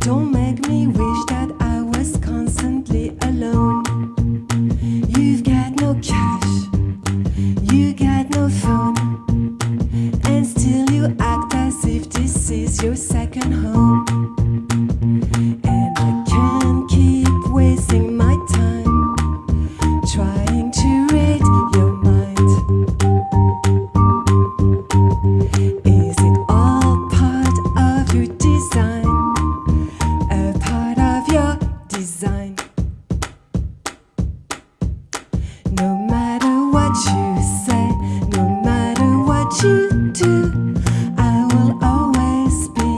Don't make me wish that I was constantly alone. You've got no cash, you got no phone, and still you act as if this is your second home. And I can't keep wasting my time trying to read your mind. Is it all part of your design? A part of your design? No matter what you say, no matter what you do, I will always be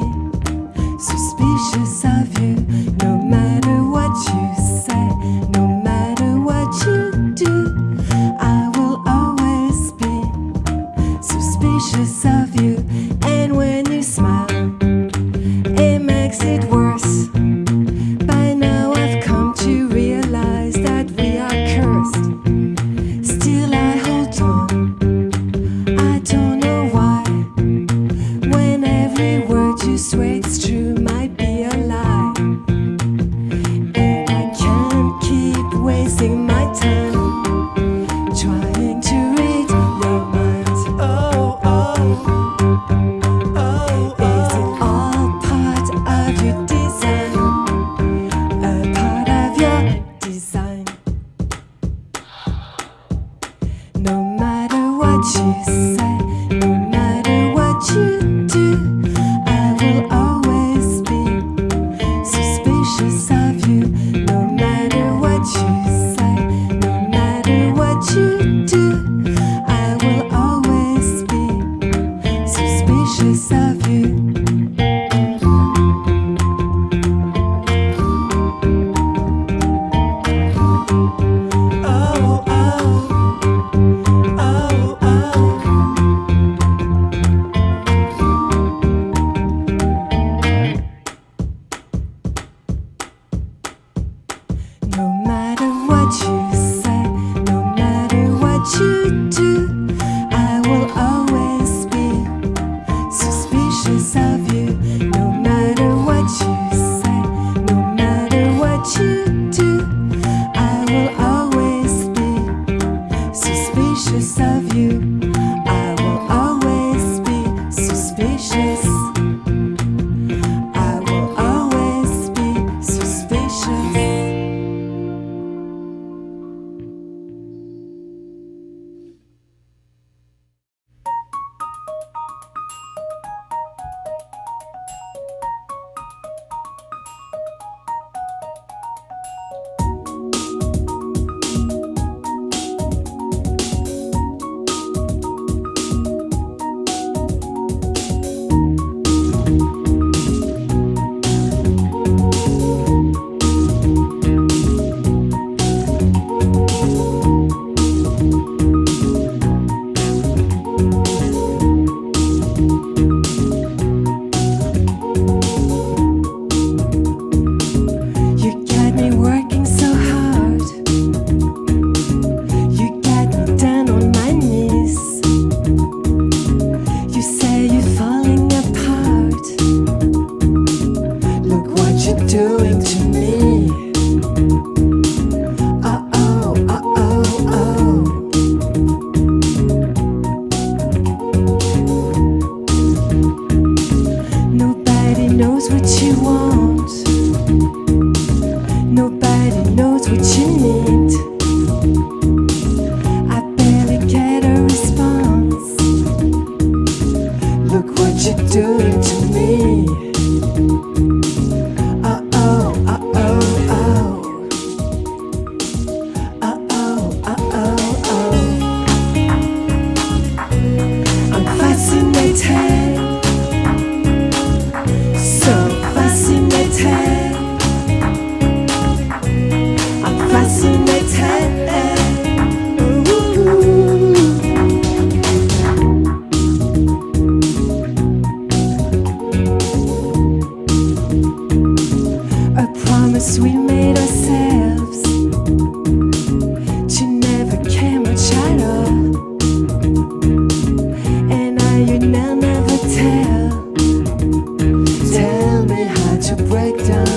suspicious of you. No matter what you say, no matter what you do, I will always be suspicious of you. And when you smile, it makes it worse. By now I've come to realize that we are cursed. Still I hold on, I don't know why. When every word you swear it's true might be a lie. And I can't keep wasting my time trying to read your mind. Oh, oh, oh. Is it all part of your design? A part of your design? No matter what you say, no matter what you do, I will always be suspicious of you. No matter what you say, no matter what you do, I will always be suspicious of you. Oh, oh, oh, oh. No matter what you say, no matter what you do, I will always be suspicious of you. No matter what you say, no matter what you do, I will always be suspicious of you. I will always be suspicious. I will always be suspicious. You got me working so hard. You got me down on my knees. You say you're falling apart. Look what you're doing to me. Uh-oh, uh-oh, oh. Nobody knows what you want. Nobody knows what you need. I barely get a response. Look what you're doing to me. Uh-oh, uh-oh, oh. Uh-oh, uh-oh, oh. I'm fascinated, so fascinated. I'm fascinated. Ooh. A promise we made ourselves to never care much at all. And now you never tell me how to break down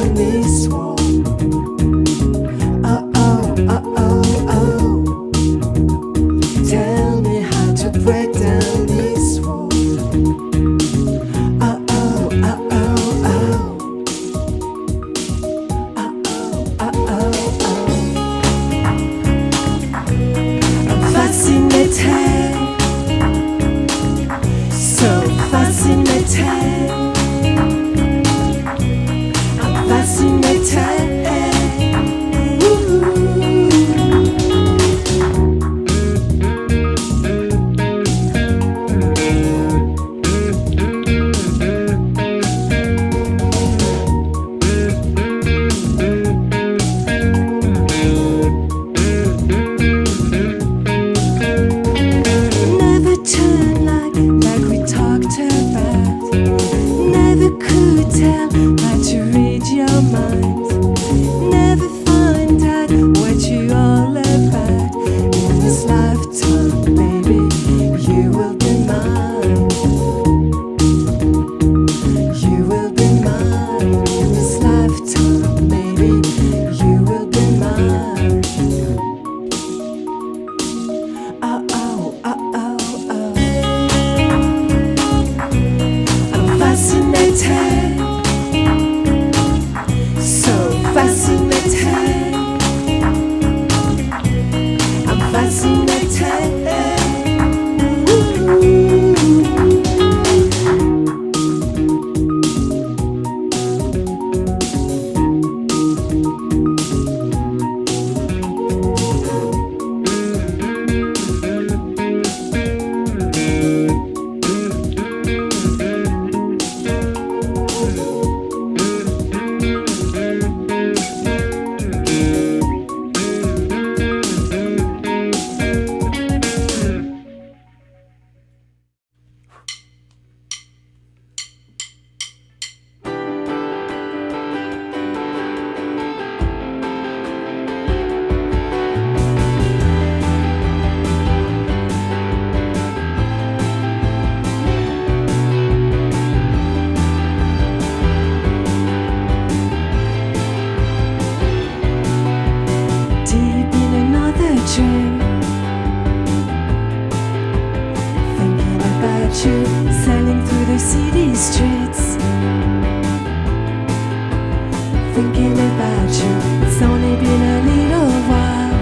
thinking about you. It's only been a little while,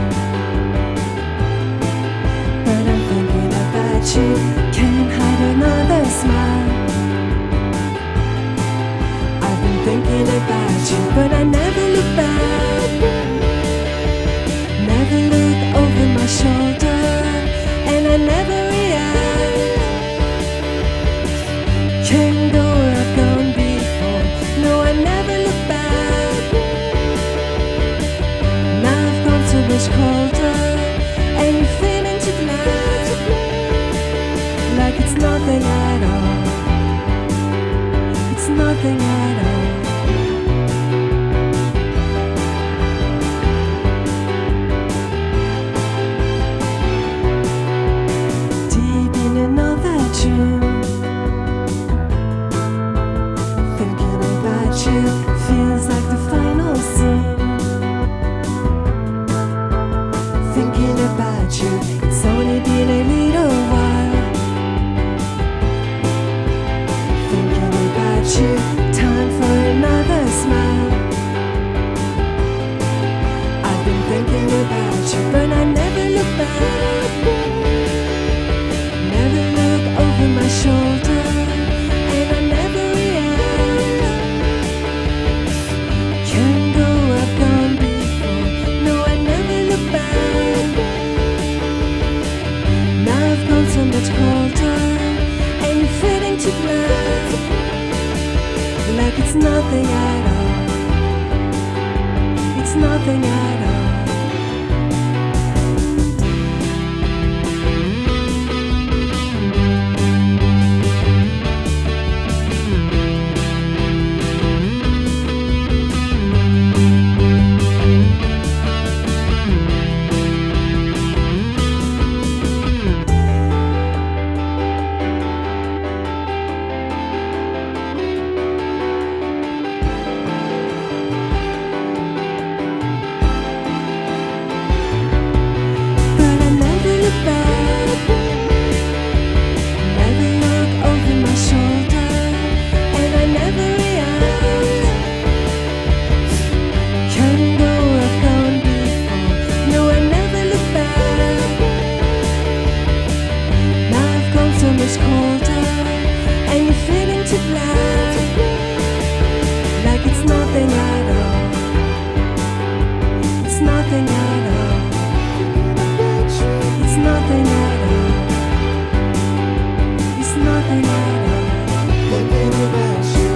but I'm thinking about you. Can't hide another smile. I've been thinking about you, but I never look back, never look over my shoulder, and I never react. Can't go where I've gone before. No, I never look back. Now I've gone so much colder, and you're feeling too glad, like it's nothing at all. It's nothing at all. Deep in another dream, thinking about you feels like the final scene. Thinking about you, it's only been a little while. Thinking about you, time for another smile. I've been thinking about you, but I never look back, never look over my shoulder, and I never react. Can't go where I've gone before. No, I never look back. Now I've gone so much colder, and you're fading to black, like it's nothing at all. It's nothing at all. But I never look back, never look over my shoulder, and I never react. Can't go where I've gone before. No, I never look back. Now I've gone so much colder, and you're fading to black, like it's nothing at all. It's nothing at all. It's nothing at all. It's nothing at all. Thinking about you.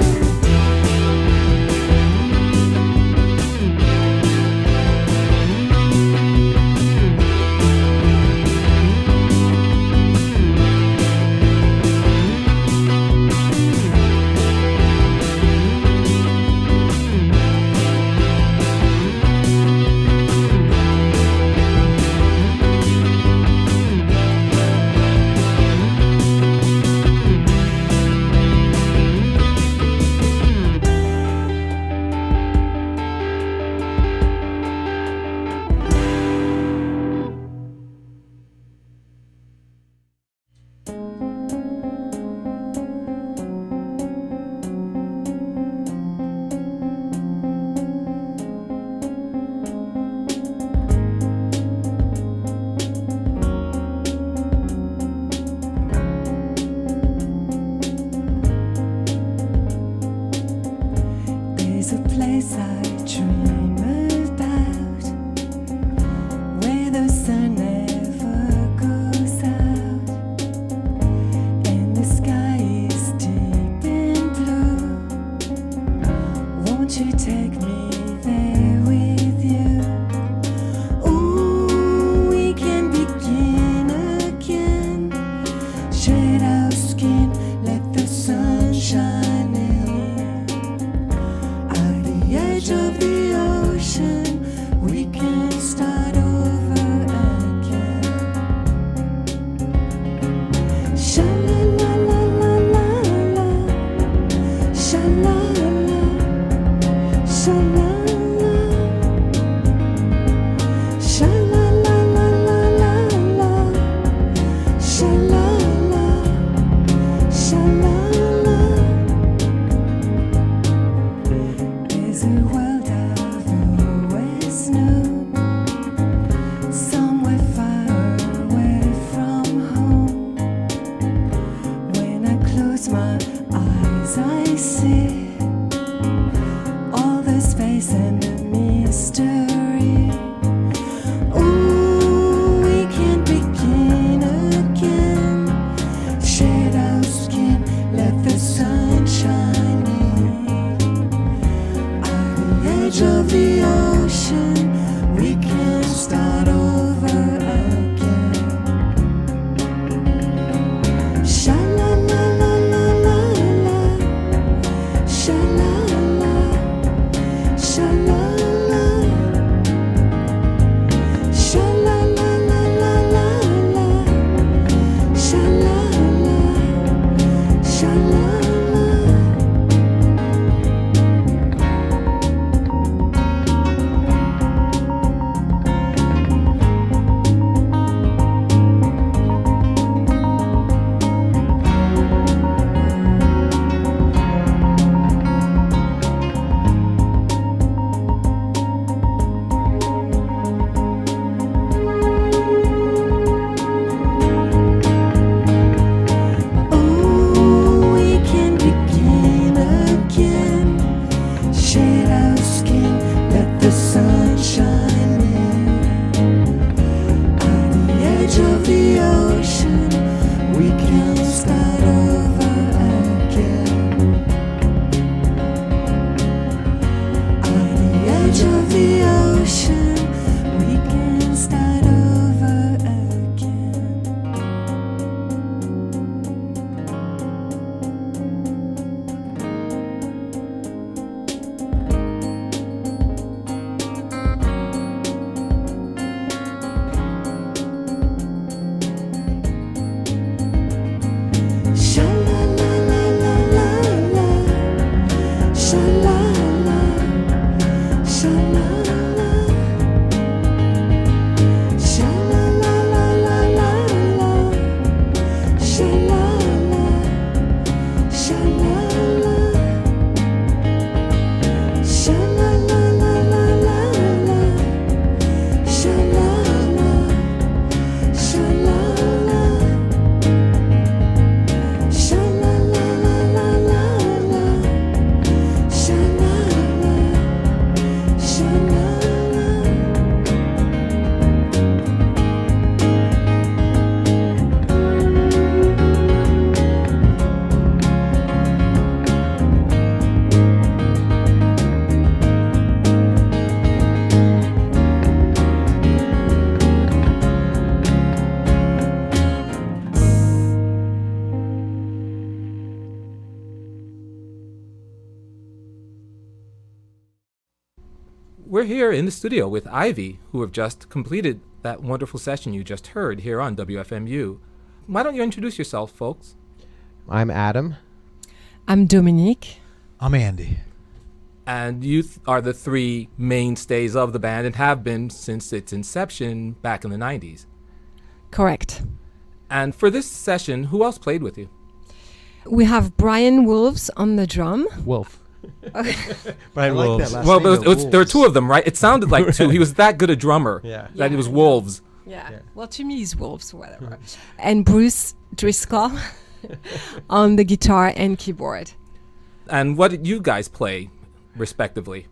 There's a place I dream about, where the sun never goes out, and the sky is deep and blue. Won't you take me there with you? Ooh, we can begin again. Shed our skin, let the sun shine in. At the edge of the ocean, we can start over again. Sha-la-la-la-la-la-la, sha-la-la, sha-la-la, sha-la-la-la-la-la, sha-la-la, sha-la-la. There's a world edge of the ocean, we can start over again. Sha-la-la-la-la-la-la, sha-la-la, sha-la-la, sha-la-la-la-la-la, sha-la-la, sha-la-la. We're here in the studio with Ivy, who have just completed that wonderful session you just heard here on WFMU. Why don't you introduce yourself, folks? I'm Adam. I'm Dominique. I'm Andy. And you are the three mainstays of the band and have been since its inception back in the 90s. Correct. And for this session, who else played with you? We have Brian Wolves on the drum. Wolfe. Brian Wolves. Well, there were two of them, right? It sounded like two. He was that good a drummer that it was Wolves. Yeah. Well, to me, it's Wolves or whatever. And Bruce Driscoll on the guitar and keyboard. And what did you guys play, respectively?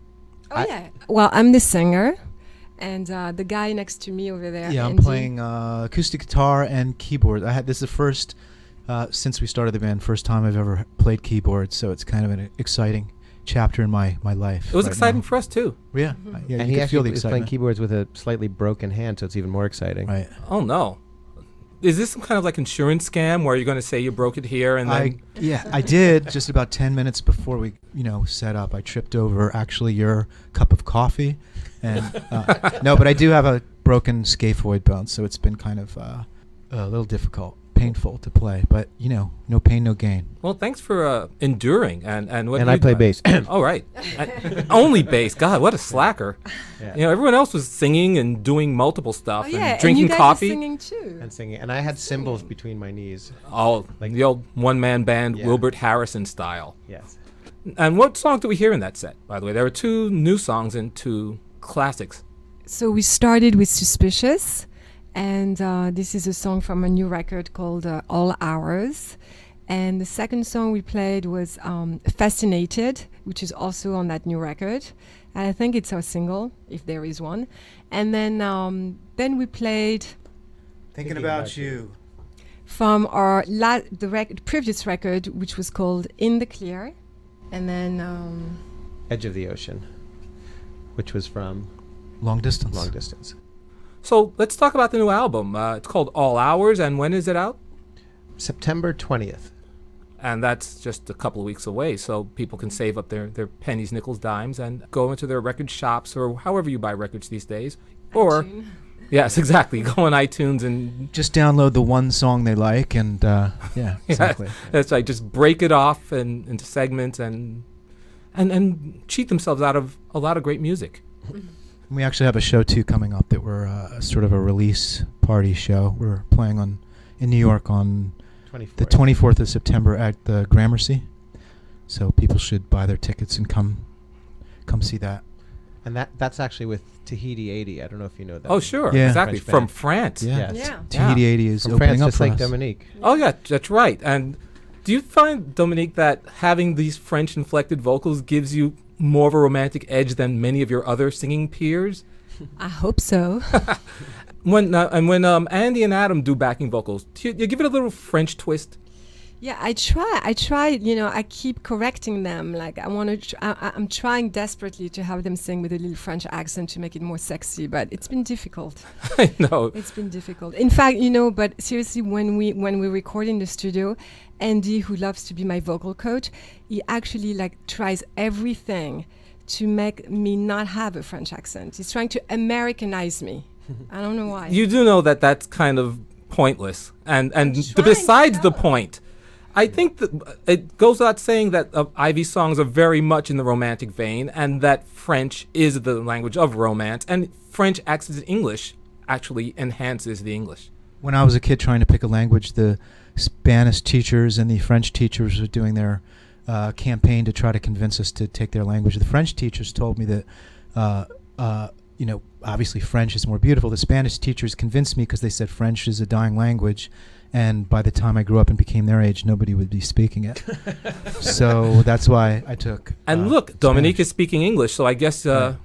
Well, I'm the singer. And the guy next to me over there. Yeah, I'm Andy. playing acoustic guitar and keyboard. This is the first, since we started the band, first time I've ever played keyboard. So it's kind of an exciting chapter in my life. It was exciting for us, too. Yeah. And he actually is playing keyboards with a slightly broken hand, so it's even more exciting. Right. Oh, no. Is this some kind of like insurance scam where you're going to say you broke it here and then... I did just about 10 minutes before we, set up. I tripped over actually your cup of coffee. And no, but I do have a broken scaphoid bone, so it's been kind of a little difficult, painful to play. But, no pain, no gain. Well, thanks for enduring. And what and I play bass. Oh, right. Only bass. God, what a slacker. Yeah. Everyone else was singing and doing multiple stuff and drinking and you guys coffee. Are singing too. And singing. And I had cymbals between my knees. Oh, like the old one-man band, Wilbert Harrison style. Yes. And what song did we hear in that set, by the way? There were two new songs and two classics. So we started with Suspicious, and this is a song from a new record called All Hours. And the second song we played was Fascinated, which is also on that new record. And I think it's our single, if there is one. And then we played Thinking About You from our previous record, which was called In the Clear. And then Edge of the Ocean. which was from Long Distance. Long Distance. So let's talk about the new album. It's called All Hours, and when is it out? September 20th. And that's just a couple of weeks away, so people can save up their pennies, nickels, dimes, and go into their record shops or however you buy records these days. Or, yes, exactly. Go on iTunes and Just download the one song they like, and yeah, exactly. that's right. Just break it off into segments and cheat themselves out of a lot of great music. We actually have a show too coming up that we're sort of a release party show. We're playing in New York on 24th. the 24th of September at the Gramercy. So people should buy their tickets and come see that. And that's actually with Tahiti 80. I don't know if you know that. Oh, sure. Yeah. Exactly. French From band. France. Yeah. Yes. Yeah. Tahiti 80 is From opening France, up just for like us. Dominique. Oh, yeah, that's right. And do you find, Dominique, that having these French-inflected vocals gives you more of a romantic edge than many of your other singing peers? I hope so. When Andy and Adam do backing vocals, do you give it a little French twist? Yeah, I try, you know, I keep correcting them. Like I'm trying desperately to have them sing with a little French accent to make it more sexy, but it's been difficult. I know. It's been difficult. In fact, you know, but seriously, when we record in the studio, Andy, who loves to be my vocal coach, he actually like tries everything to make me not have a French accent. He's trying to Americanize me. I don't know why. You do know that that's kind of pointless, and trying besides to the tell. point, I think that it goes without saying that Ivy's songs are very much in the romantic vein, and that French is the language of romance, and French acts as English actually enhances the English. When I was a kid trying to pick a language, the Spanish teachers and the French teachers were doing their campaign to try to convince us to take their language. The French teachers told me that, you know, obviously French is more beautiful. The Spanish teachers convinced me because they said French is a dying language, and by the time I grew up and became their age, nobody would be speaking it. So that's why I took. And look, Dominique Spanish. is speaking English, so I guess your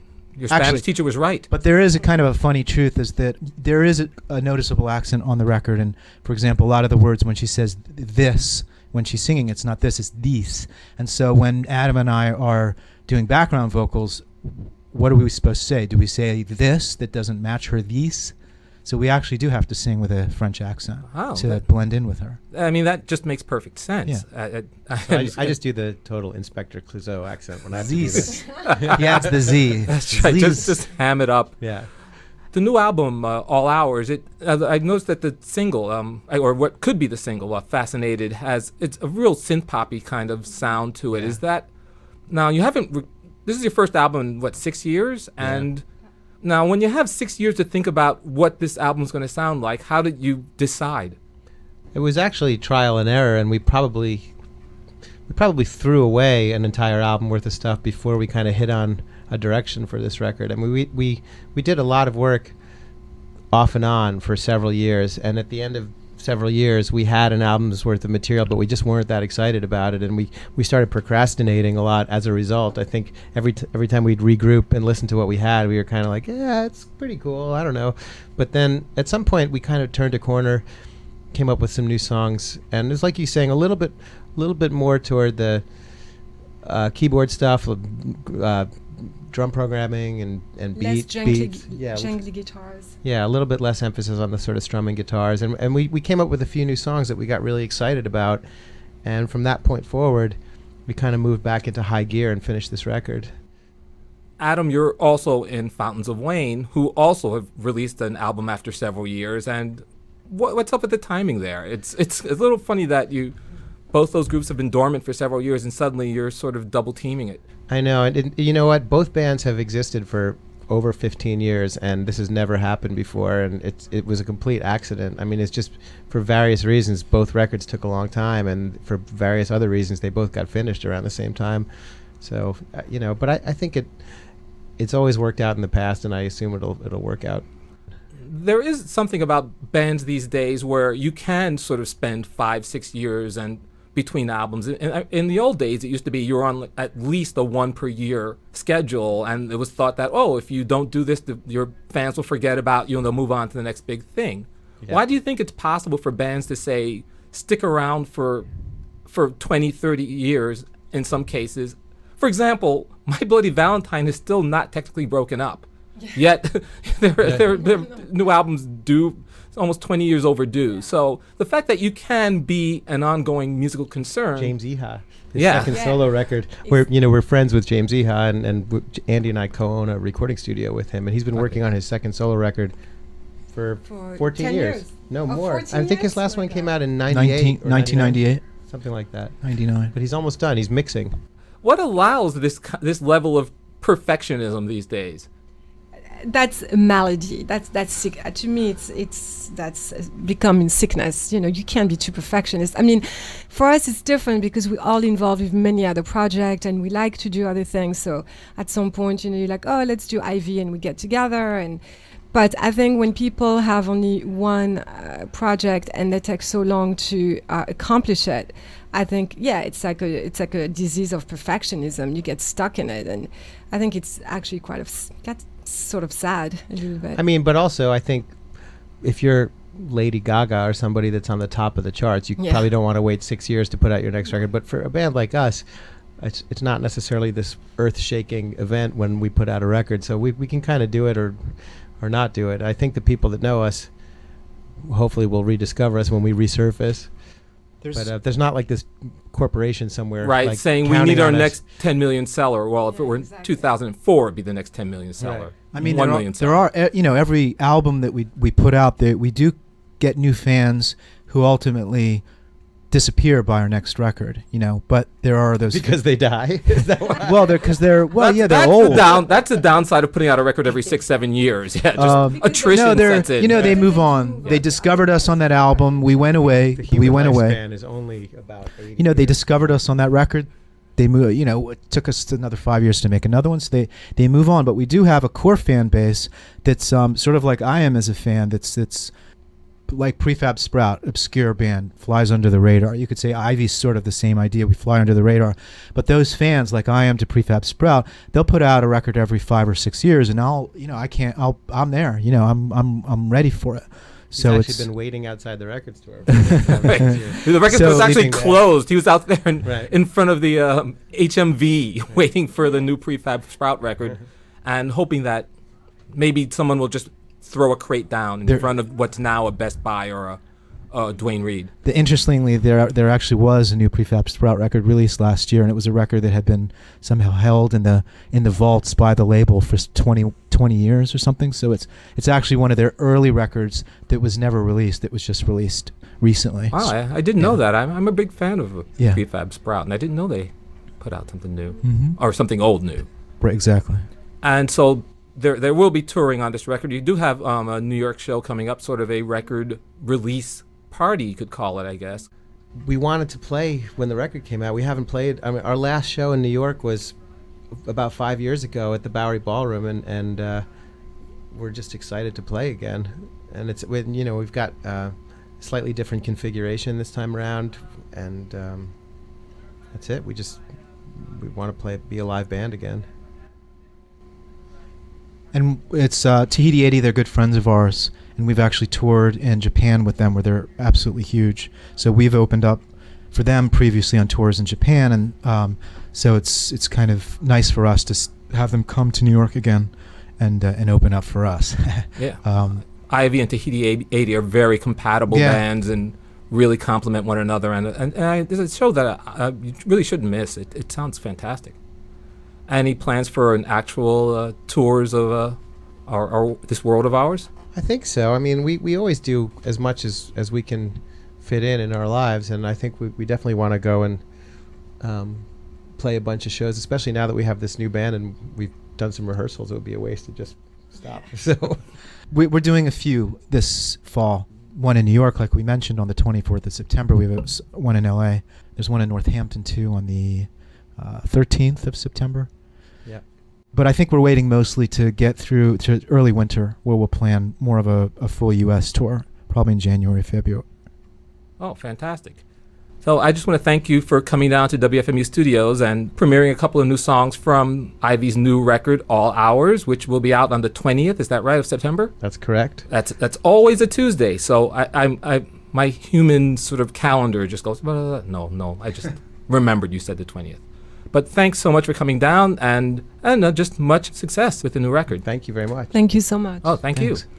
Spanish Actually- teacher was right. But there is a kind of a funny truth is that there is a noticeable accent on the record. And for example, a lot of the words when she says this, when she's singing, it's not this, it's these. And so when Adam and I are doing background vocals, what are we supposed to say? Do we say this that doesn't match her these? So we actually do have to sing with a French accent Oh, to that- blend in with her. I mean, that just makes perfect sense. So I just do the total Inspector Clouseau accent when I have to do These. this. Yeah, it's the Z. That's right. These. Just ham it up. Yeah. The new album, All Hours, I noticed that the single, or what could be the single, Fascinated, it's a real synth poppy kind of sound to it. Yeah. Is that now you haven't? This is your first album in what, 6 years? Yeah. And now, when you have 6 years to think about what this album's going to sound like, how did you decide? It was actually trial and error, and we probably threw away an entire album worth of stuff before we kind of hit on a direction for this record. I mean, we did a lot of work off and on for several years, and at the end of several years, we had an album's worth of material, but we just weren't that excited about it, and we started procrastinating a lot as a result. I think every time we'd regroup and listen to what we had, we were kind of like, yeah, it's pretty cool, I don't know. But then at some point, we kind of turned a corner, came up with some new songs, and it's like you saying, a little bit more toward the keyboard stuff, drum programming and Less beats. jangly guitars. Yeah, a little bit less emphasis on the sort of strumming guitars. And we came up with a few new songs that we got really excited about. And from that point forward, we kind of moved back into high gear and finished this record. Adam, you're also in Fountains of Wayne, who also have released an album after several years. And what's up with the timing there? It's a little funny that both those groups have been dormant for several years, and suddenly you're sort of double teaming it. I know, and you know what? Both bands have existed for over 15 years, and this has never happened before, and it was a complete accident. I mean, it's just for various reasons. Both records took a long time, and for various other reasons, they both got finished around the same time. So, but I think it's always worked out in the past, and I assume it'll work out. There is something about bands these days where you can sort of spend 5-6 years and between albums. In the old days, it used to be you're on at least a 1 per year schedule, and it was thought that, if you don't do this, your fans will forget about you and they'll move on to the next big thing. Yeah. Why do you think it's possible for bands to say stick around for 20, 30 years in some cases For example, My Bloody Valentine is still not technically broken up. Yet their new albums due almost 20 years overdue. So the fact that you can be an ongoing musical concern. James Iha, his second solo record. We're friends with James Iha, and Andy and I co-own a recording studio with him, and he's been working on his second solo record for 14 years. No, more. I think his last one came out in 1998. Something like that. 99. But he's almost done. He's mixing. What allows this level of perfectionism these days? That's a malady. That's sick. To me, that's becoming sickness. You can't be too perfectionist. I mean, for us, it's different because we're all involved with many other projects and we like to do other things. So at some point, you're like, oh, let's do IV, and we get together. But I think when people have only one project and they take so long to accomplish it, I think it's like a disease of perfectionism. You get stuck in it, and I think it's actually that's sort of sad a little bit. I mean, but also I think if you're Lady Gaga or somebody that's on the top of the charts, you probably don't want to wait 6 years to put out your next record. But for a band like us, it's not necessarily this earth-shaking event when we put out a record. So we can kind of do it or not do it. I think the people that know us hopefully will rediscover us when we resurface. But there's not like this corporation somewhere, right? Like saying we need our next 10 million seller. Well, if it were in 2004, it'd be the next 10 million seller. Right. I mean, 1 million there are every album that we put out there, we do get new fans who ultimately disappear by our next record. But there are those because they die. Is that why? Well, they're that's old. That's the downside of putting out a record every 6-7 years. Yeah, just attrition sets in. They move on. They discovered us on that album. We went away. The human lifespan is only about 80 they years. discovered us on that record. They move. It took us another 5 years to make another one. So they move on. But we do have a core fan base that's sort of like I am as a fan. That's like Prefab Sprout, obscure band, flies under the radar. You could say Ivy's sort of the same idea. We fly under the radar. But those fans, like I am to Prefab Sprout, they'll put out a record every 5 or 6 years, and I'm there. I'm ready for it. So He's it's actually been waiting outside the record store. For The record store was actually closed. He was out there in front of the HMV waiting for the new Prefab Sprout record and hoping that maybe someone will just throw a crate down in front of what's now a Best Buy or a Duane Reade. Interestingly, there actually was a new Prefab Sprout record released last year, and it was a record that had been somehow held in the vaults by the label for 20 years or something. So it's actually one of their early records that was never released. That was just released recently. Oh, I didn't know that. I'm a big fan of Prefab Sprout, and I didn't know they put out something new or something old new. Right, exactly. And so there will be touring on this record. You do have a New York show coming up, sort of a record release party, you could call it, I guess. We wanted to play when the record came out. We haven't played. I mean, our last show in New York was about 5 years ago at the Bowery Ballroom, and we're just excited to play again. And we've got a slightly different configuration this time around, and that's it. We want to be a live band again. And it's Tahiti 80, they're good friends of ours, and we've actually toured in Japan with them where they're absolutely huge. So we've opened up for them previously on tours in Japan, and so it's kind of nice for us to have them come to New York again and open up for us. Yeah. Ivy and Tahiti 80 are very compatible bands and really complement one another. And there's a show that you really shouldn't miss. It sounds fantastic. Any plans for an actual tours of our this world of ours? I think so. I mean, we always do as much as we can fit in our lives, and I think we definitely want to go and play a bunch of shows, especially now that we have this new band and we've done some rehearsals. It would be a waste to just stop. So we're doing a few this fall. One in New York, like we mentioned, on the 24th of September. We have one in LA. There's one in Northampton, too, on the 13th of September. Yeah. But I think we're waiting mostly to get through to early winter, where we'll plan more of a full U.S. tour, probably in January, February. Oh, fantastic. So I just want to thank you for coming down to WFMU Studios and premiering a couple of new songs from Ivy's new record, All Hours, which will be out on the 20th, is that right, of September? That's correct. That's always a Tuesday, so I my human sort of calendar just goes, no, I just remembered you said the 20th. But thanks so much for coming down, and just much success with the new record. Thank you very much. Thank you so much. Oh, thank Thanks. you.